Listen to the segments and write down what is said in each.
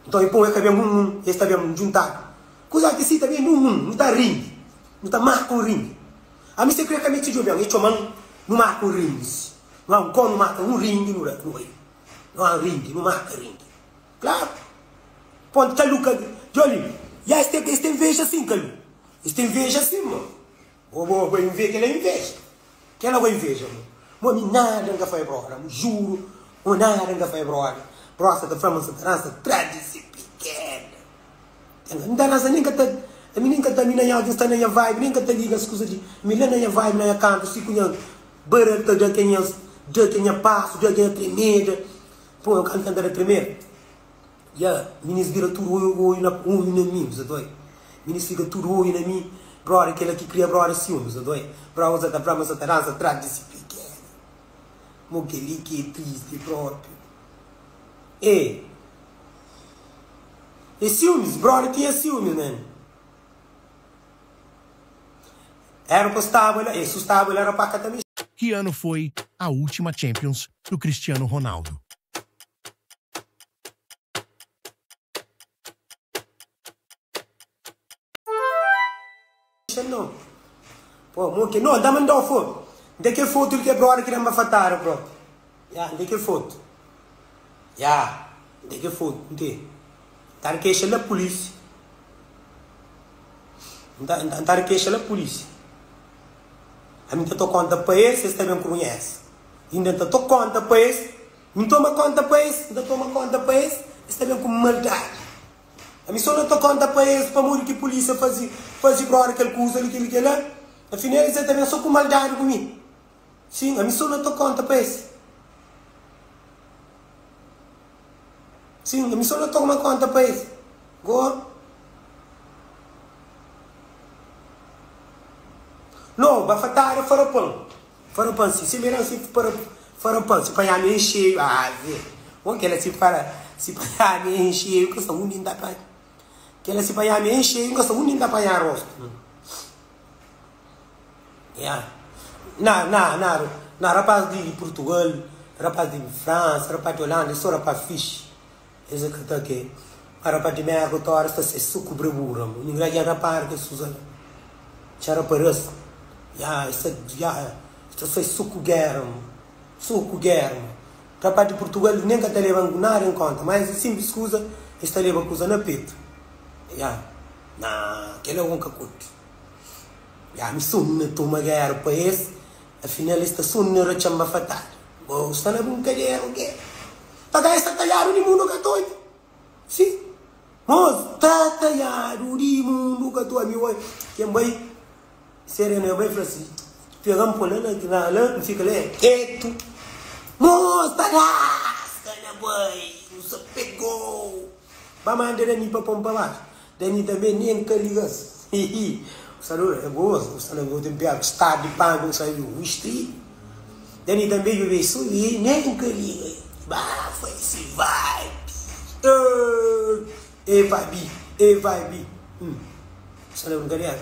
Então, eu ponho que esse também juntado. Coisa que sim também não está ringue. Não está marca um ringue. A mim, você crê que a mim se joga, e chamam, não marca um ringue. Não marca um ringue, não há ringue, não marca ringue. Claro. Ponto, Caluca, Jolie, e este inveja assim, Calu. Este inveja assim, mano. Vou inveja, que ele é inveja. Que ela vai inveja, mano. Mas nada não foi embora, juro. Nada não foi embora. Próxima da França, dança, tradição pequena. Não dá nada, nem que tá. A mim nem que tá, nem está na vibe, nem que tá liga as coisas de. Me lê na vibe, na canto, se conhece. Barata, já quem é passo, já quem é tremenda. Pô, eu canto a tremer. Ya, ministro vira tudo oi na mim, você dói. Ministro fica tudo oi na mim. Brother, aquele que cria brother ciúmes, você dói. Brother, você tá pra massa, tarança, tradição pequena. Moqueli que é triste próprio. E ciúmes, brother, tinha ciúmes, né? Era para estável, era para cá também. Que ano foi a última Champions do Cristiano Ronaldo? Não. Pô, moque, não, dá-me uma foto. De que foto que é brother que não vai fatar, bro? Ya, de que foto? Ya, de que foto? Não tá queixa da polícia. Não tá queixa da polícia. A mim tô conta para esse, você também conhece. Ainda tô conta para esse, não toma conta para esse, ainda toma conta para esse, você também com maldade. A mim só não tô conta para esse, para morrer que a polícia fazia brother aquele coisa, aquele lá. Afinal, você também só com maldade comigo. Sim, a mim só não tô conta para esse. Sim, a mim só não tô uma conta para esse. Go. Não, vai fatar farapão. Farapão, se me não se farapão, se para me encher, ver. O que ela se para me encher, que são unida para. Que ela se para me encher, que são unida para rosto. Yeah. Na rapaz de Portugal, rapaz de França, rapaz de Holanda, só rapaz fixe. Esse que está aqui. Rapaz de merda, tora está se suco bravura. Ninguém já rapaz que Suzana. Já rapaz. Isso foi suco guerra. Rapaz de Portugal nem que está levando nada em conta, mas simples escusa, está levando coisa na peito. Aquele é um cacote. Me sunna toma guerra para esse, afinal esta sunna era chama fatal. Bom, está na brincadeira, o quê? Pagar essa talhada de mundo catói. Sim. Mas está talhado de mundo catói, meu pai. Quem vai ser né, vai falar assim, pegamos por lá, não fica lá, quieto. Mas está lasca, né, boy? Não se pegou. Vai mandar a mim para pompa baixo. Daí também nem que ligas. O salário é gosto, o salário tem piada, está de pão, não sai do street. Daí também eu vejo isso e nem que liga. Bah, foi esse vibe. Vibe. Salário brincadeira.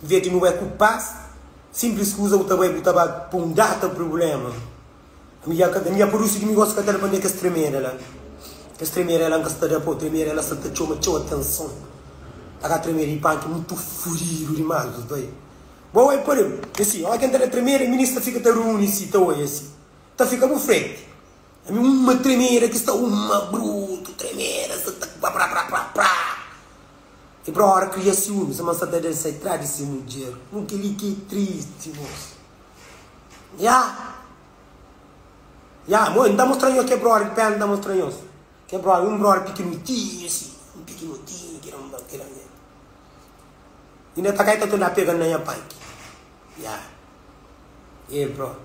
Vê que não vai culpar, simples usa o tabaco para um data problema. A minha por isso que me gosta de cantar para que estremeira lá. Que estremeira lá, que está de apoio, estremeira lá, está chama atenção. Está a tremer e pá, que muito furido demais, os dois. Bom, é por exemplo, assim, olha quem está a tremer, a ministra fica a reunir, assim, está assim. Está fica por frente. A minha uma tremeira, que está uma bruto, tremeira, está pá. E para a hora cria ciúmes, a moça deve ser tradição no dia. Um que ele que triste, moço. Mãe, não está mostrando eu que é brother, que pena, não está mostrando eu. Que é brother, um brother pequenininho, assim. Um pequenininho, que não quer. E não tá caindo na pegando na minha punk. Bro.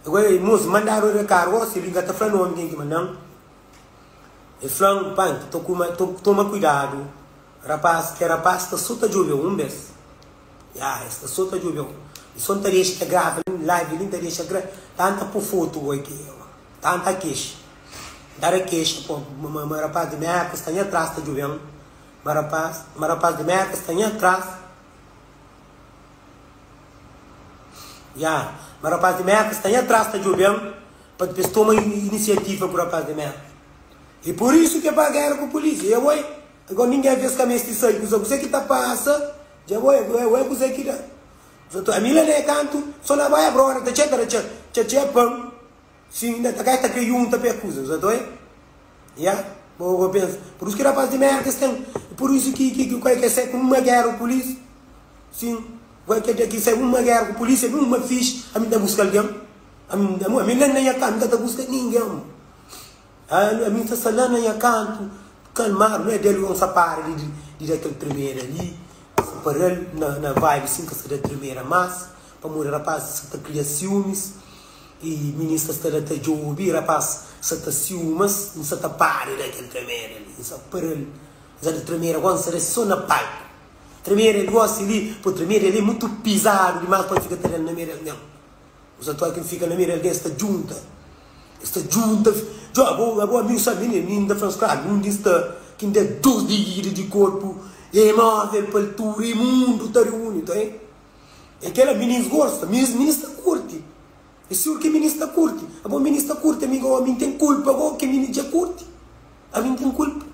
Agora, moço, mandaram o recado, se liga, tá falando alguém que mandam. E falando, punk, toma cuidado. Rapaz, está solta de ouviu, um mês. Está solta de ouviu. E só não te deixa grave, live, não te deixa grave. Tanta por foto aqui, tanta queixa. Dar queixa, pô, rapaz de merda, está aí atrás, está de ouviu. Rapaz de merda, está aí atrás. Mas rapaz de merda está aí atrás, está de ouviu. Para depois tomar iniciativa para o rapaz de merda. E por isso que pagaram com a polícia. Eu vou, agora ninguém vê esse caminho isso aí. Você que tá passa, já vou, você que dá. A mim é canto, só na vai agora, tá tchê, pão. Sim, tá cá, tá que junta para acusa, já tô aí? Já? Vou pensar. Por isso que rapaz de merda tem, por isso que quer ser com uma guerra com a polícia. Sim, vai querer que ser uma guerra com a polícia, uma ficha, a mim tá buscando alguém. A mim não é canto, tá buscando ninguém. A mim está salando em canto, calmar, não é dele um sapar de daquele primeiro ali, para ele na vibe assim que se dá primeira mas para morrer rapaz se está criando ciúmes e ministro está a ter jogo rapaz se está ciúmes não se está pare daquele primeiro ali, só para ele já de primeira quando se só na palco primeiro ele gosta ali, para primeiro ele é muito pisado demais para ficar tendo na mira não, os atores que fica na mira alguém está junta. Esta junta, já agora mim sabe nem da França, não diz que ainda 2 dias de corpo, é móvel para todo o mundo, está reunido, hein? É que ela ministra gosta, ministra curte. É senhor que ministra curte, a bom ministra curte, amigo, a mim tem culpa, agora que ministra curte, a mim tem culpa,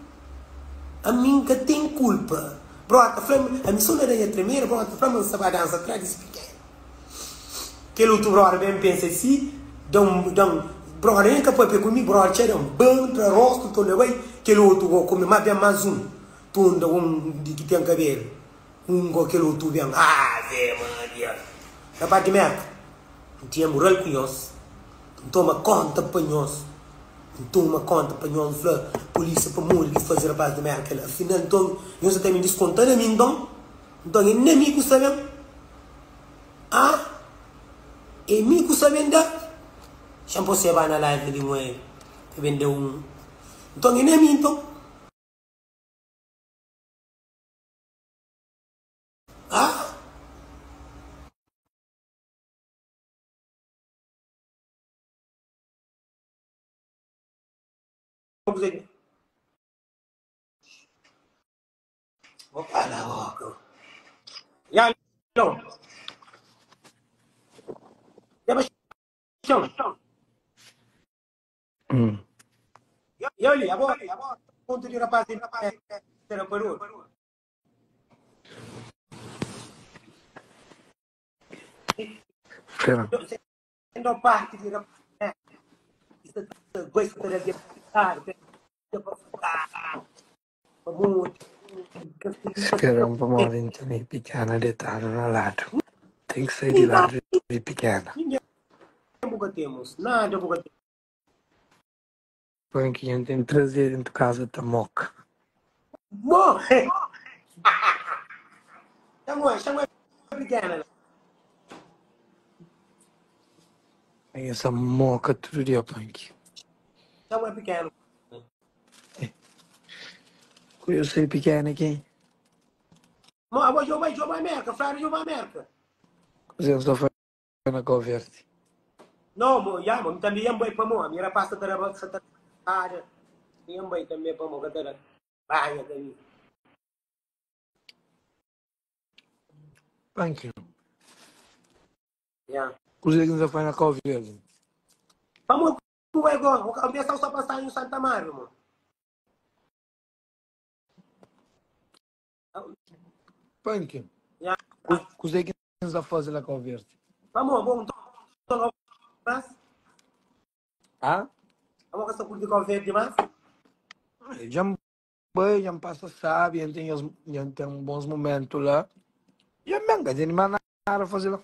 a mim que tem culpa. Brota, a missão não é tremer, brota, flama sabe a dança atrás desse pequeno. Que outro brother bem pensa assim, brother, nem capaz de comer, brother, tinha banho para rosto, todo o way, que outro go come mais bem mais tunda de que tem cabelo, que outro bem, Ave Maria, da parte de merda, tinha moral com nós, toma conta para nós, toma conta para nós, polícia para morrer, fazer a parte de merda, afinal então, nós até me descontando a mim então inimigo sabem, inimigo sabem da Shampoo se vai na live de mãe, que vendeu então, nem é mim, então. Vou falar logo. Já, não. Já vai chão. E olha, agora, ponto de rapaz, será Peru. Sendo parte de rapaz, gosta de estar, Spera un po' momento mi pequena detalhe no lado. Tem que sair de lado de pequena. Ninguém temos, nada temos. Põe que a gente tem que trazer dentro de casa da moca. Bom, chama pequena. Aí essa moca todo dia, Punk. Chama pequena. Eu sei pequena aqui. Mas agora eu vou América, Flávio, eu vou América. Così sto facendo a converti. No, ya, mo também ia para mo, a minha pasta da sa área. Ia também para mo, kada banha também. Punk. Ya. Così sto facendo a converti. Vamos pro agora, o começar só passar em Santa Maria, mo. Punk. Ya. Così che sto facendo a converti. Vamos, bom, então, mas Ah? vamos que essa curta converte demais. Já passa, sabe, já tem bons momentos lá. Já me engano, não tem nada a fazer lá.